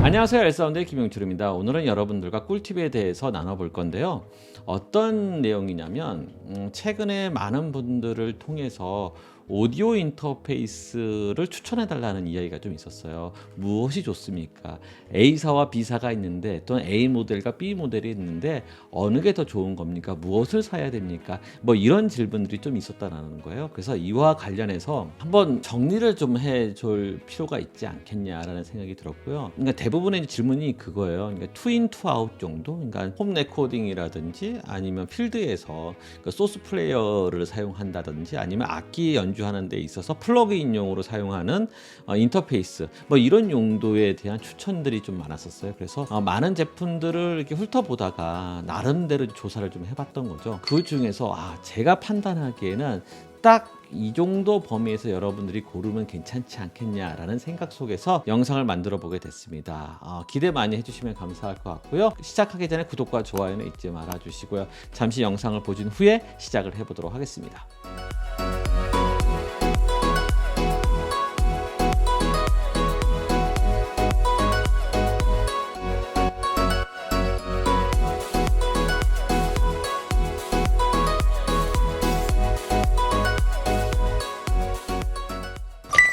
안녕하세요. 엘사운드의 김용철입니다. 오늘은 여러분들과 꿀팁에 대해서 나눠볼 건데요. 어떤 내용이냐면 최근에 많은 분들을 통해서 오디오 인터페이스를 추천해 달라는 이야기가 좀 있었어요. 무엇이 좋습니까? A사와 B사가 있는데 또는 A 모델과 B 모델이 있는데 어느 게 더 좋은 겁니까? 무엇을 사야 됩니까? 뭐 이런 질문들이 좀 있었다는 거예요. 그래서 이와 관련해서 한번 정리를 좀 해줄 필요가 있지 않겠냐라는 생각이 들었고요. 그러니까 대부분의 질문이 그거예요. 그러니까 투인 투아웃 정도, 그러니까 홈 레코딩이라든지 아니면 필드에서 그 소스 플레이어를 사용한다든지 아니면 악기 연주하는 데 있어서 플러그인용으로 사용하는 인터페이스 뭐 이런 용도에 대한 추천들이 좀 많았었어요. 그래서 많은 제품들을 이렇게 훑어보다가 나름대로 조사를 좀 해봤던 거죠. 그 중에서 제가 판단하기에는 딱 이 정도 범위에서 여러분들이 고르면 괜찮지 않겠냐라는 생각 속에서 영상을 만들어 보게 됐습니다. 기대 많이 해주시면 감사할 것 같고요. 시작하기 전에 구독과 좋아요는 잊지 말아 주시고요. 잠시 영상을 보신 후에 시작을 해보도록 하겠습니다.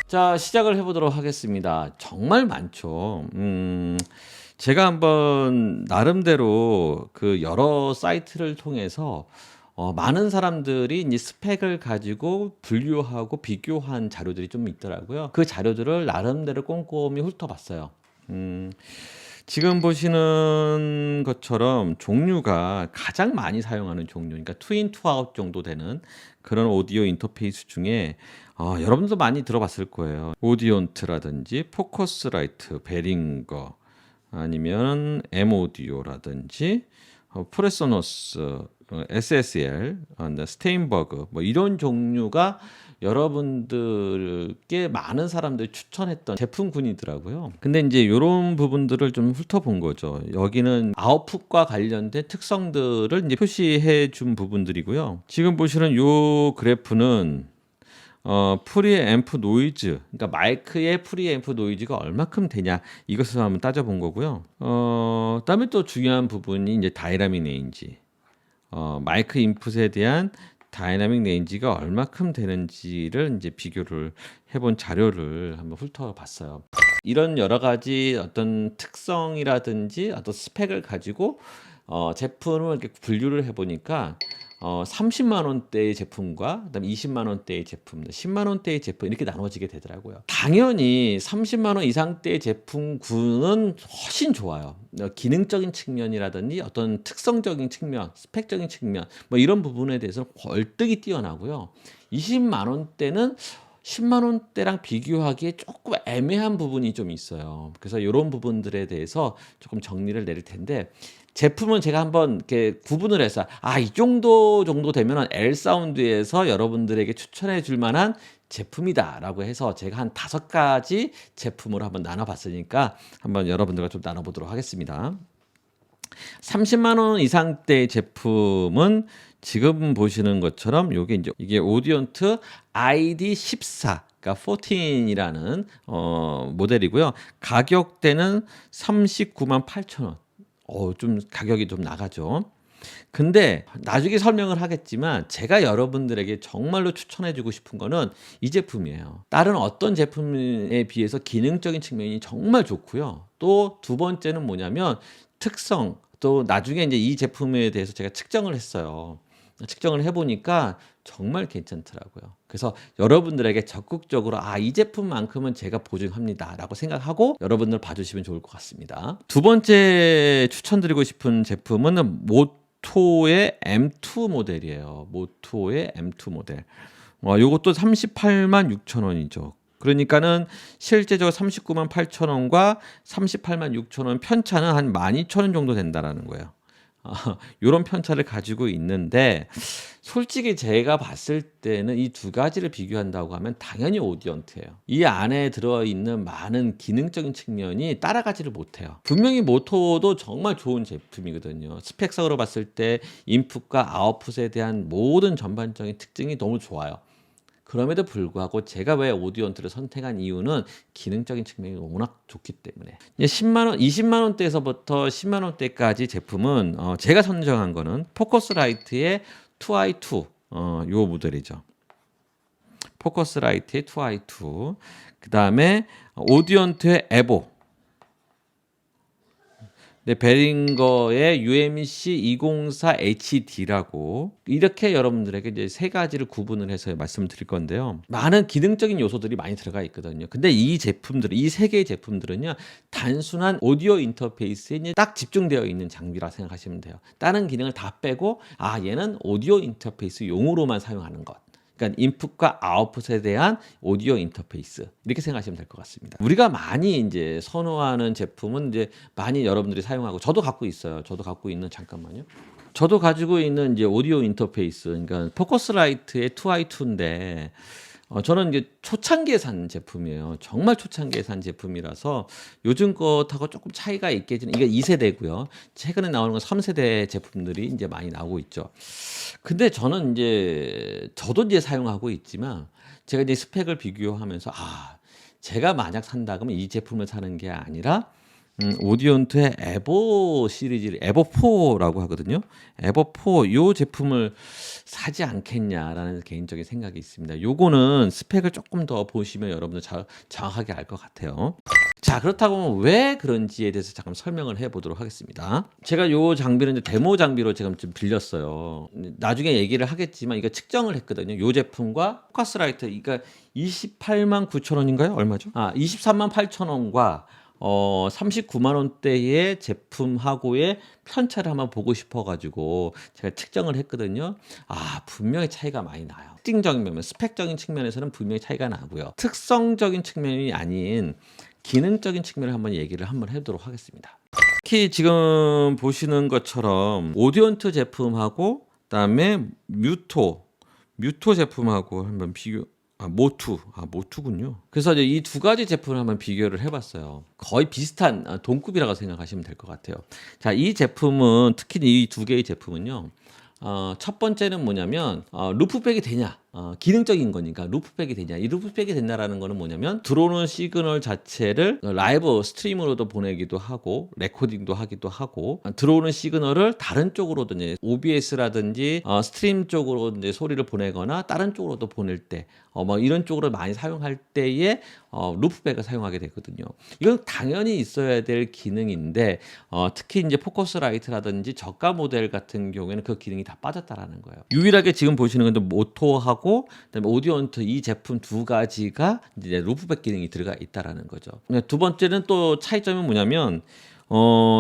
자, 시작을 해보도록 하겠습니다. 정말 많죠. 제가 한번 나름대로 그 여러 사이트를 통해서 많은 사람들이 이제 스펙을 가지고 분류하고 비교한 자료들이 좀 있더라고요. 그 자료들을 나름대로 꼼꼼히 훑어봤어요. 지금 보시는 것처럼 종류가 가장 많이 사용하는 종류, 그러니까 투인 투아웃 정도 되는 그런 오디오 인터페이스 중에 여러분도 많이 들어봤을 거예요. 오디온트라든지 포커스라이트, 베링거, 아니면 M 오디오라든지 프레소노스, SSL, 스테인버그 뭐 이런 종류가 여러분들께 많은 사람들이 추천했던 제품군이더라고요. 근데 이제 이런 부분들을 좀 훑어본 거죠. 여기는 아웃풋과 관련된 특성들을 이제 표시해 준 부분들이고요. 지금 보시는 이 그래프는 프리앰프 노이즈, 그러니까 마이크의 프리앰프 노이즈가 얼마큼 되냐 이것을 한번 따져본 거고요. 그다음에 또 중요한 부분이 이제 다이나믹 레인지, 마이크 인풋에 대한 다이나믹 레인지가 얼마큼 되는지를 이제 비교를 해본 자료를 한번 훑어봤어요. 이런 여러 가지 어떤 특성이라든지 어떤 스펙을 가지고 제품을 이렇게 분류를 해보니까 30만 원대의 제품과 그다음에 20만 원대의 제품, 10만 원대의 제품 이렇게 나눠지게 되더라고요. 당연히 30만 원 이상대의 제품군은 훨씬 좋아요. 기능적인 측면이라든지 어떤 특성적인 측면, 스펙적인 측면 뭐 이런 부분에 대해서 월등히 뛰어나고요. 20만 원대는 10만 원대랑 비교하기에 조금 애매한 부분이 좀 있어요. 그래서 이런 부분들에 대해서 조금 정리를 내릴 텐데 제품은 제가 한번 이렇게 구분을 해서 이 정도 되면은 L 사운드에서 여러분들에게 추천해 줄 만한 제품이다라고 해서 제가 한 5가지 제품으로 한번 나눠봤으니까 한번 여러분들과 좀 나눠보도록 하겠습니다. 30만 원 이상대의 제품은 지금 보시는 것처럼 이게 오디온트 ID14 그러니까 14이라는 모델이고요. 가격대는 39만 8천 원. 좀 가격이 좀 나가죠. 근데 나중에 설명을 하겠지만 제가 여러분들에게 정말로 추천해주고 싶은 거는 이 제품이에요. 다른 어떤 제품에 비해서 기능적인 측면이 정말 좋고요. 또 두 번째는 뭐냐면 특성, 또 나중에 이제 이 제품에 대해서 제가 측정을 했어요. 측정을 해보니까 정말 괜찮더라고요. 그래서 여러분들에게 적극적으로 이 제품만큼은 제가 보증합니다 라고 생각하고 여러분들 봐주시면 좋을 것 같습니다. 두 번째 추천드리고 싶은 제품은 모토의 M2 모델이에요. 모토의 M2 모델. 요것도 38만 6천 원이죠. 그러니까는 실제적으로 39만 8천 원과 38만 6천 원 편차는 한 12,000원 정도 된다라는 거예요. 이런 편차를 가지고 있는데 솔직히 제가 봤을 때는 이 두 가지를 비교한다고 하면 당연히 오디언트예요. 이 안에 들어있는 많은 기능적인 측면이 따라가지를 못해요. 분명히 모토도 정말 좋은 제품이거든요. 스펙상으로 봤을 때 인풋과 아웃풋에 대한 모든 전반적인 특징이 너무 좋아요. 그럼에도 불구하고 제가 왜 오디오언트를 선택한 이유는 기능적인 측면이 워낙 좋기 때문에. 이제 10만 원, 20만 원대에서부터 10만 원대까지 제품은 제가 선정한 거는 포커스라이트의 2i2 요 모델이죠. 포커스라이트의 2i2. 그다음에 오디언트의 에보. 네, 베링거의 UMC 204HD라고 이렇게 여러분들에게 이제 세 가지를 구분을 해서 말씀을 드릴 건데요. 많은 기능적인 요소들이 많이 들어가 있거든요. 근데 이 제품들, 이 세 개의 제품들은요, 단순한 오디오 인터페이스에 딱 집중되어 있는 장비라 생각하시면 돼요. 다른 기능을 다 빼고 얘는 오디오 인터페이스 용으로만 사용하는 것. 그러니까 인풋과 아웃풋에 대한 오디오 인터페이스 이렇게 생각하시면 될 것 같습니다. 우리가 많이 이제 선호하는 제품은 이제 많이 여러분들이 사용하고 저도 갖고 있어요. 저도 갖고 있는 잠깐만요. 저도 가지고 있는 이제 오디오 인터페이스, 그러니까 포커스라이트의 2i2인데 저는 이제 초창기에 산 제품이에요. 정말 초창기에 산 제품이라서 요즘 것하고 조금 차이가 있겠지만 이게 2세대고요. 최근에 나오는 건 3세대 제품들이 이제 많이 나오고 있죠. 근데 저는 이제 저도 이제 사용하고 있지만 제가 이제 스펙을 비교하면서 제가 만약 산다 그러면 이 제품을 사는 게 아니라 오디언트의 에보 시리즈, 에보4라고 하거든요. 에보4 요 제품을 사지 않겠냐라는 개인적인 생각이 있습니다. 요거는 스펙을 조금 더 보시면 여러분들 정확하게 알 것 같아요. 자, 그렇다고 왜 그런지에 대해서 잠깐 설명을 해보도록 하겠습니다. 제가 요 장비는 이제 데모 장비로 제가 좀 빌렸어요. 나중에 얘기를 하겠지만 이거 측정을 했거든요. 요 제품과 포커스라이트, 그러니까 28만 9천 원인가요? 얼마죠? 23만 8천 원과 39만 원대의 제품하고의 편차를 한번 보고 싶어가지고 제가 측정을 했거든요. 분명히 차이가 많이 나요. 특징적인 면면, 스펙적인 측면에서는 분명히 차이가 나고요. 특성적인 측면이 아닌 기능적인 측면을 한번 얘기를 한번 해보도록 하겠습니다. 특히 지금 보시는 것처럼 오디언트 제품하고 그다음에 뮤토 제품하고 한번 비교. 모투군요. 그래서 이제 이 두 가지 제품을 한번 비교를 해봤어요. 거의 비슷한 동급이라고 생각하시면 될 것 같아요. 자, 이 제품은 특히 이 두 개의 제품은요. 첫 번째는 뭐냐면 루프백이 되냐, 기능적인 거니까 루프백이 되냐. 이 루프백이 된다라는 거는 뭐냐면 들어오는 시그널 자체를 라이브 스트림으로도 보내기도 하고 레코딩도 하기도 하고 들어오는 시그널을 다른 쪽으로도 이제 OBS라든지 스트림 쪽으로 이제 소리를 보내거나 다른 쪽으로도 보낼 때 이런 쪽으로 많이 사용할 때에 루프백을 사용하게 되거든요. 이건 당연히 있어야 될 기능인데 특히 이제 포커스라이트라든지 저가 모델 같은 경우에는 그 기능이 다 빠졌다라는 거예요. 유일하게 지금 보시는 건데 모토하고 그다음에 오디언트 이 제품 두 가지가 이제 루프백 기능이 들어가 있다라는 거죠. 두 번째는 또 차이점은 뭐냐면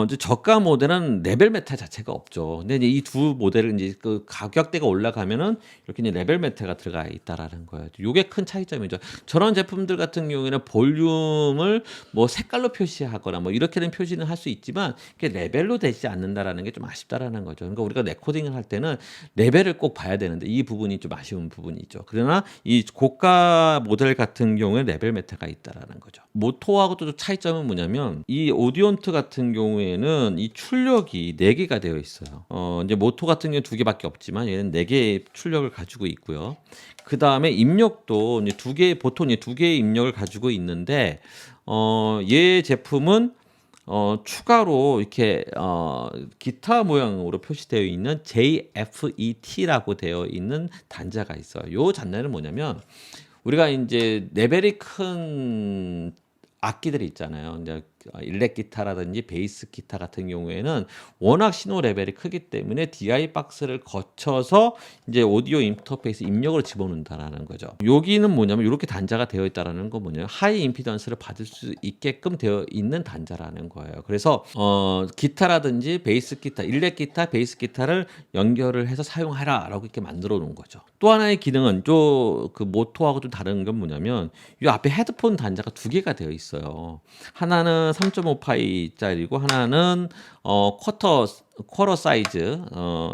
이제 저가 모델은 레벨 메타 자체가 없죠. 근데 이제 이 두 모델은 이제 그 가격대가 올라가면은 이렇게 이제 레벨 메타가 들어가 있다라는 거예요. 요게 큰 차이점이죠. 저런 제품들 같은 경우에는 볼륨을 뭐 색깔로 표시하거나 뭐 이렇게 된 표시는 할 수 있지만 그게 레벨로 되지 않는다라는 게 좀 아쉽다라는 거죠. 그러니까 우리가 레코딩을 할 때는 레벨을 꼭 봐야 되는데 이 부분이 좀 아쉬운 부분이 있죠. 그러나 이 고가 모델 같은 경우에 레벨 메타가 있다라는 거죠. 모토하고 또 차이점은 뭐냐면 이 오디언트 같은 경우에는 이 출력이 4개가 되어 있어요. 이제 모토 같은 경우는 2개밖에 없지만 얘는 4개의 출력을 가지고 있고요. 그 다음에 입력도 이제 2개, 보통 이제 2개의 입력을 가지고 있는데, 얘 제품은 추가로 이렇게 기타 모양으로 표시되어 있는 JFET라고 되어 있는 단자가 있어요. 요 단자는 뭐냐면 우리가 이제 레벨이 큰 악기들이 있잖아요. 이제 일렉 기타라든지 베이스 기타 같은 경우에는 워낙 신호 레벨이 크기 때문에 DI 박스를 거쳐서 이제 오디오 인터페이스 입력을 집어넣는다라는 거죠. 여기는 뭐냐면 이렇게 단자가 되어 있다라는 건 뭐냐면 하이 임피던스를 받을 수 있게끔 되어 있는 단자라는 거예요. 그래서 기타라든지 베이스 기타, 일렉 기타, 베이스 기타를 연결을 해서 사용하라라고 이렇게 만들어 놓은 거죠. 또 하나의 기능은 그 모토하고 좀 다른 건 뭐냐면 이 앞에 헤드폰 단자가 2개가 되어 있어요. 하나는 3.5파이짜리고 하나는 쿼터 사이즈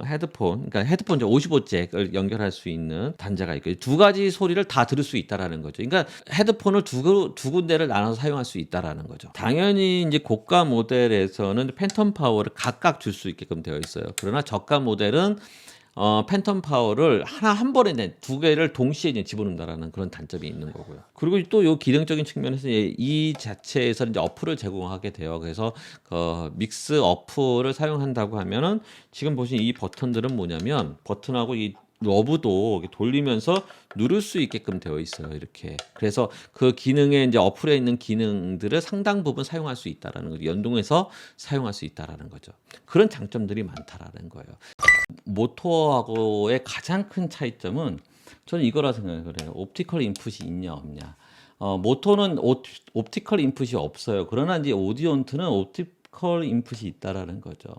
헤드폰, 그러니까 헤드폰 55잭을 연결할 수 있는 단자가 있고 두 가지 소리를 다 들을 수 있다라는 거죠. 그러니까 헤드폰을 두 군데를 나눠서 사용할 수 있다라는 거죠. 당연히 이제 고가 모델에서는 팬텀 파워를 각각 줄 수 있게끔 되어 있어요. 그러나 저가 모델은 팬텀 파워를 한 번에 두 개를 동시에 이제 집어넣는다라는 그런 단점이 있는 거고요. 그리고 또 요 기능적인 측면에서 이 자체에서 이제 어플을 제공하게 돼요. 그래서 믹스 어플을 사용한다고 하면은 지금 보신 이 버튼들은 뭐냐면 버튼하고 이 너브도 이렇게 돌리면서 누를 수 있게끔 되어 있어요. 이렇게. 그래서 그 기능에 이제 어플에 있는 기능들을 상당 부분 사용할 수 있다라는 거죠. 연동해서 사용할 수 있다라는 거죠. 그런 장점들이 많다라는 거예요. 모토하고의 가장 큰 차이점은 저는 이거라 생각을 해요. 옵티컬 인풋이 있냐 없냐. 모토는 옵티컬 인풋이 없어요. 그러나 이제 오디온트는 옵티컬 인풋이 있다라는 거죠.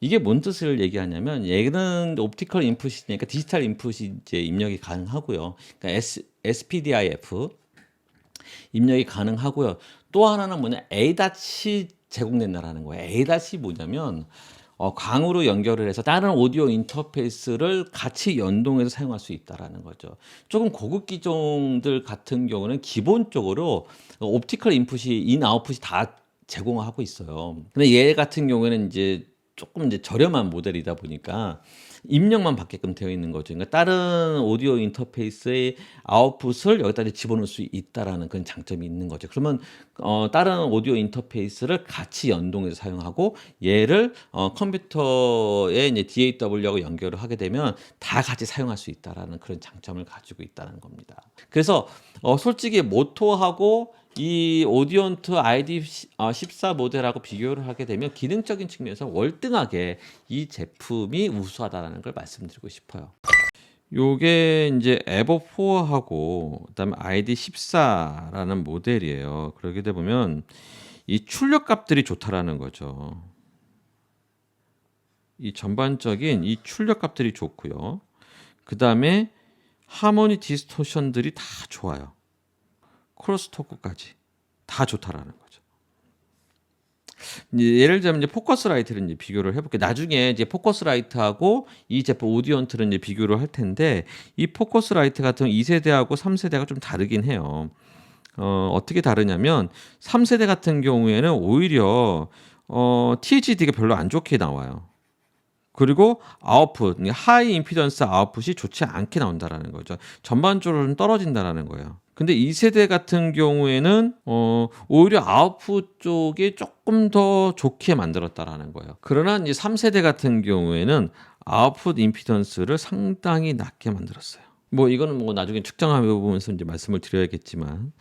이게 뭔 뜻을 얘기하냐면 얘는 옵티컬 인풋이니까 디지털 인풋이 이제 입력이 가능하고요. 그러니까 SPDIF 입력이 가능하고요. 또 하나는 뭐냐 A.이 제공된다라는 거예요. A.이 뭐냐면 강으로 연결을 해서 다른 오디오 인터페이스를 같이 연동해서 사용할 수 있다라는 거죠. 조금 고급 기종들 같은 경우는 기본적으로 옵티컬 인풋이 인 아웃풋이 다 제공하고 있어요. 근데 얘 같은 경우에는 이제 조금 이제 저렴한 모델이다 보니까 입력만 받게끔 되어 있는 거죠. 그러니까 다른 오디오 인터페이스의 아웃풋을 여기다 집어넣을 수 있다라는 그런 장점이 있는 거죠. 그러면 다른 오디오 인터페이스를 같이 연동해서 사용하고 얘를 컴퓨터에 이제 DAW하고 연결을 하게 되면 다 같이 사용할 수 있다라는 그런 장점을 가지고 있다는 겁니다. 그래서 솔직히 모토하고 이 오디온트 ID14 모델하고 비교를 하게 되면 기능적인 측면에서 월등하게 이 제품이 우수하다는 걸 말씀드리고 싶어요. 요게 이제 에버 4하고 그다음에 ID14라는 모델이에요. 그러게 돼 보면 이 출력 값들이 좋다라는 거죠. 이 전반적인 이 출력 값들이 좋고요. 그다음에 하모니 디스토션들이 다 좋아요. 크로스토크까지 다 좋다라는 거죠. 이제 예를 들면 이제 포커스라이트를 이제 비교를 해볼게요. 나중에 이제 포커스라이트하고 이 제품 오디온트를 이제 비교를 할 텐데 이 포커스라이트 같은 2세대하고 3세대가 좀 다르긴 해요. 어떻게 다르냐면 3세대 같은 경우에는 오히려 THD가 별로 안 좋게 나와요. 그리고 아웃풋, 하이 임피던스 아웃풋이 좋지 않게 나온다라는 거죠. 전반적으로 좀 떨어진다라는 거예요. 근데 2세대 같은 경우에는 오히려 아웃풋 쪽이 조금 더 좋게 만들었다라는 거예요. 그러나 이제 3세대 같은 경우에는 아웃풋 임피던스를 상당히 낮게 만들었어요. 뭐 이거는 뭐 나중에 측정해 보면서 이제 말씀을 드려야겠지만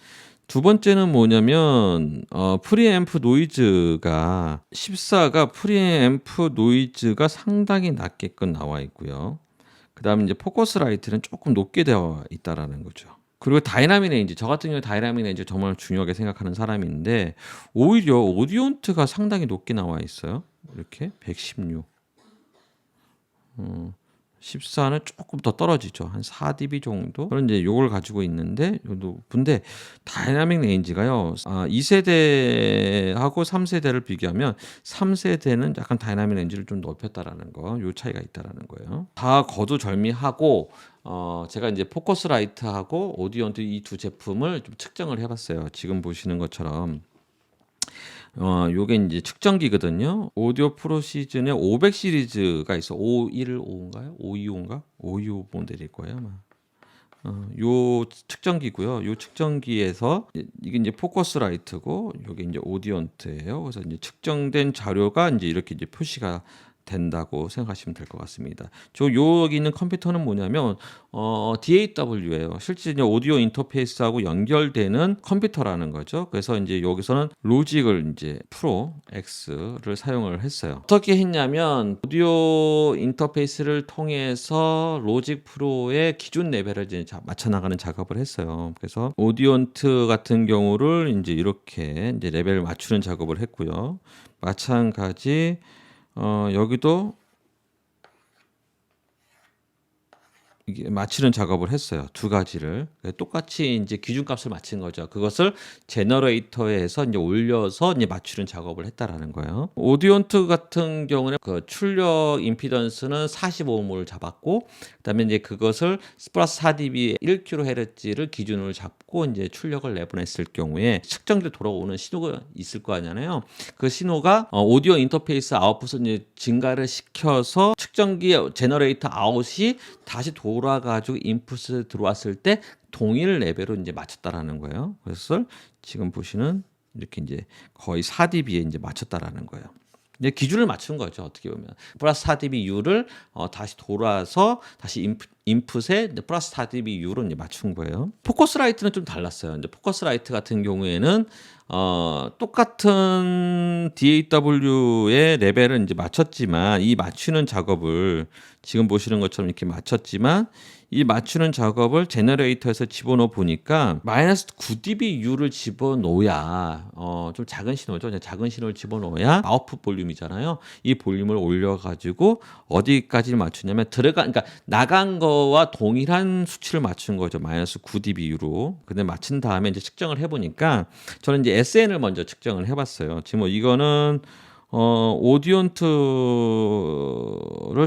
두 번째는 뭐냐면 프리앰프 노이즈가 14가 프리앰프 노이즈가 상당히 낮게끔 나와 있고요. 그다음에 이제 포커스라이트는 조금 높게 되어 있다라는 거죠. 그리고 다이나믹 레인지, 저 같은 경우 다이나믹 레인지 정말 중요하게 생각하는 사람인데 오히려 오디온트가 상당히 높게 나와 있어요. 이렇게 116. 14는 조금 더 떨어지죠. 한 4dB 정도. 그런 이제 요걸 가지고 있는데 근데 다이나믹 레인지가요. 2세대하고 3세대를 비교하면 3세대는 약간 다이나믹 레인지를 좀 높였다라는 거. 요 차이가 있다라는 거예요. 다 거두절미하고 제가 이제 포커스라이트하고 오디온트 이 두 제품을 좀 측정을 해봤어요. 지금 보시는 것처럼. 요게 이제 측정기거든요. 오디오 프로 시즌에 500 시리즈가 있어. 515인가요? 525인가? 525 모델일 거예요, 아마. 요 측정기고요. 요 측정기에서 이게 이제 포커스라이트고 요게 이제 오디온트예요. 그래서 이제 측정된 자료가 이제 이렇게 이제 표시가 된다고 생각하시면 될 것 같습니다. 여기 있는 컴퓨터는 뭐냐면 DAW예요. 실제 이제 오디오 인터페이스하고 연결되는 컴퓨터라는 거죠. 그래서 이제 여기서는 로직을 이제 프로 X를 사용을 했어요. 어떻게 했냐면 오디오 인터페이스를 통해서 로직 프로의 기준 레벨을 이제 맞춰 나가는 작업을 했어요. 그래서 오디온트 같은 경우를 이제 이렇게 이제 레벨을 맞추는 작업을 했고요. 마찬가지 여기도 이게 맞추는 작업을 했어요. 두 가지를. 똑같이 이제 기준값을 맞춘 거죠. 그것을 제너레이터에 해서 이제 올려서 이제 맞추는 작업을 했다라는 거예요. 오디온트 같은 경우는 그 출력 임피던스는 45ohm을 잡았고, 그다음에 이제 그것을 플러스 4dB 1kHz를 기준으로 잡고 이제 출력을 내보냈을 경우에 측정기로 돌아오는 신호가 있을 거 아니잖아요. 그 신호가 오디오 인터페이스 아웃풋을 이제 증가를 시켜서 측정기 제너레이터 아웃이 다시 돌아가지고 인풋을 들어왔을 때 동일 레벨로 이제 맞췄다라는 거예요. 그래서 지금 보시는 이렇게 이제 거의 4dB에 이제 맞췄다라는 거예요. 이제 기준을 맞춘 거죠. 어떻게 보면 플러스 4dBU를 다시 돌아서 다시 인풋에 플러스 4dBU로 이제 맞춘 거예요. 포커스라이트는 좀 달랐어요. 이제 포커스라이트 같은 경우에는 똑같은 DAW의 레벨을 이제 맞췄지만 이 맞추는 작업을 지금 보시는 것처럼 이렇게 맞췄지만 이 맞추는 작업을 제너레이터에서 집어넣어 보니까 마이너스 9dBU를 집어넣어야 좀 작은 신호죠. 작은 신호를 집어넣어야 아웃풋 볼륨이잖아요. 이 볼륨을 올려가지고 어디까지 맞추냐면 그러니까 나간 거와 동일한 수치를 맞춘 거죠. 마이너스 9dBU로. 근데 맞춘 다음에 이제 측정을 해보니까 저는 이제 SN을 먼저 측정을 해봤어요. 지금 뭐 이거는 오디온트를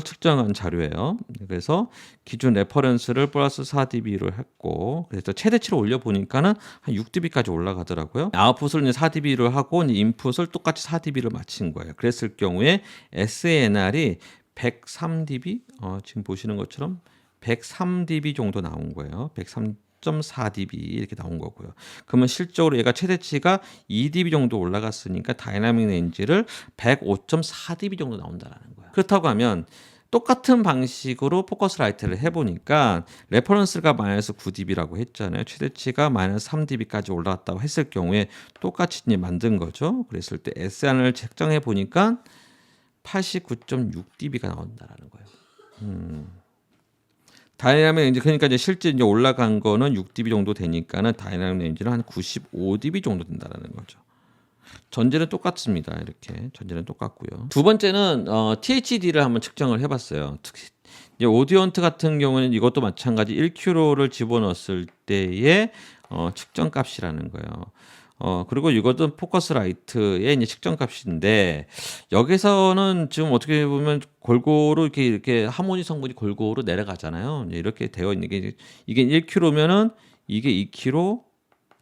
측정한 자료예요. 그래서 기준 레퍼런스를 플러스 4dB를 했고, 그래서 최대치를 올려보니까는 한 6dB까지 올라가더라고요. 아웃풋을 이제 4dB를 하고, 이제 인풋을 똑같이 4dB를 맞춘 거예요. 그랬을 경우에 SANR이 103dB, 지금 보시는 것처럼 103dB 정도 나온 거예요. 103.4dB 이렇게 나온 거고요. 그러면 실적으로 얘가 최대치가 2dB 정도 올라갔으니까 다이나믹 렌즈를 105.4dB 정도 나온다라는 거예요. 그렇다고 하면 똑같은 방식으로 포커스 라이트를 해보니까 레퍼런스가 마이너스 9dB라고 했잖아요. 최대치가 마이너스 3dB까지 올라갔다고 했을 경우에 똑같이 만든 거죠. 그랬을 때 SN을 측정해 보니까 89.6dB가 나온다라는 거예요. 다이나믹 렌즈 그러니까 이제 실제 이제 올라간 거는 6dB 정도 되니까는 다이나믹 렌즈는 한 95dB 정도 된다라는 거죠. 전제는 똑같습니다. 이렇게 전제는 똑같고요. 두 번째는 THD를 한번 측정을 해봤어요. 이제 오디온트 같은 경우는 이것도 마찬가지 1kHz를 집어넣었을 때의 측정값이라는 거예요. 그리고 이것도 포커스 라이트의 이제 측정값인데 여기서는 지금 어떻게 보면 골고루 이렇게 하모니 성분이 골고루 내려가잖아요. 이렇게 되어 있는 게 이게 1kg면은 이게 2kg,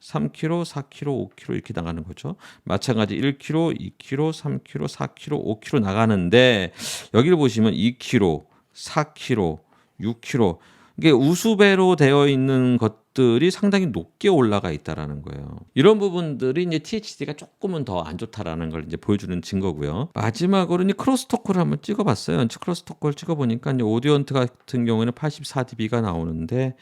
3kg, 4kg, 5kg 이렇게 나가는 거죠. 마찬가지 1kg, 2kg, 3kg, 4kg, 5kg 나가는데 여기를 보시면 2kg, 4kg, 6kg 이게 우수배로 되어 있는 것들이 상당히 높게 올라가 있다라는 거예요. 이런 부분들이 이제 THD가 조금은 더 안 좋다라는 걸 이제 보여주는 증거고요. 마지막으로 이제 크로스토크를 한번 찍어봤어요. 크로스토크를 찍어보니까 이제 오디온트 같은 경우에는 84dB가 나오는데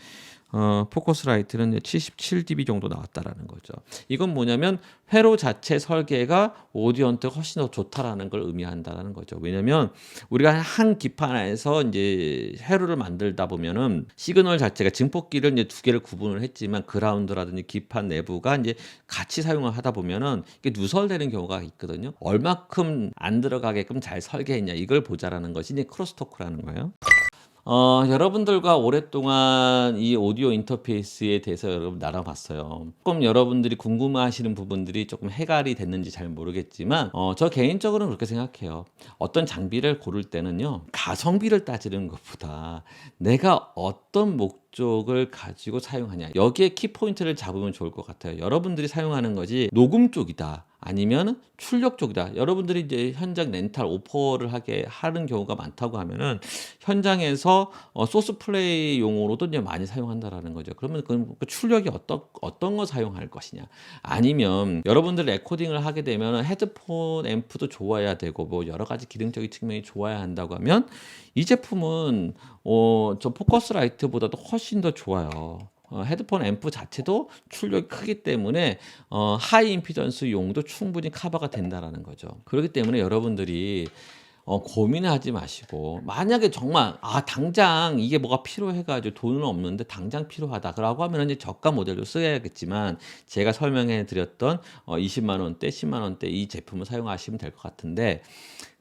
포커스라이트는 77dB 정도 나왔다라는 거죠. 이건 뭐냐면 회로 자체 설계가 오디온트가 훨씬 더 좋다라는 걸 의미한다라는 거죠. 왜냐면 우리가 한 기판 안에서 이제 회로를 만들다 보면은 시그널 자체가 증폭기를 이제 두 개를 구분을 했지만 그라운드라든지 기판 내부가 이제 같이 사용을 하다 보면은 이게 누설되는 경우가 있거든요. 얼마큼 안 들어가게끔 잘 설계했냐 이걸 보자라는 것이 이제 크로스토크라는 거예요. 여러분들과 오랫동안 이 오디오 인터페이스에 대해서 여러분 나눠봤어요. 조금 여러분들이 궁금해하시는 부분들이 조금 해결이 됐는지 잘 모르겠지만 저 개인적으로는 그렇게 생각해요. 어떤 장비를 고를 때는요. 가성비를 따지는 것보다 내가 어떤 목적을 가지고 사용하냐 여기에 키포인트를 잡으면 좋을 것 같아요. 여러분들이 사용하는 것이 녹음 쪽이다. 아니면 출력 쪽이다. 여러분들이 이제 현장 렌탈 오퍼를 하는 경우가 많다고 하면은 현장에서 소스 플레이 용으로도 이제 많이 사용한다라는 거죠. 그러면 그 출력이 어떤 거 사용할 것이냐. 아니면 여러분들 레코딩을 하게 되면 헤드폰 앰프도 좋아야 되고 뭐 여러 가지 기능적인 측면이 좋아야 한다고 하면 이 제품은 저 포커스라이트보다도 훨씬 더 좋아요. 헤드폰 앰프 자체도 출력이 크기 때문에 하이 임피던스 용도 충분히 커버가 된다라는 거죠. 그렇기 때문에 여러분들이 고민하지 마시고 만약에 정말 당장 이게 뭐가 필요해가지고 돈은 없는데 당장 필요하다라고 하면 이제 저가 모델로 써야겠지만 제가 설명해 드렸던 20만 원대, 10만 원대 이 제품을 사용하시면 될 것 같은데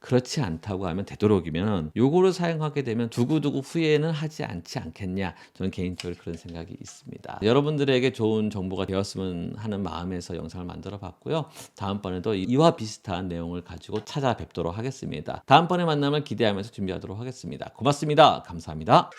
그렇지 않다고 하면 되도록이면 요거를 사용하게 되면 두고두고 후회는 하지 않겠냐, 저는 개인적으로 그런 생각이 있습니다. 여러분들에게 좋은 정보가 되었으면 하는 마음에서 영상을 만들어 봤고요. 다음번에도 이와 비슷한 내용을 가지고 찾아뵙도록 하겠습니다. 다음번에 만남을 기대하면서 준비하도록 하겠습니다. 고맙습니다. 감사합니다.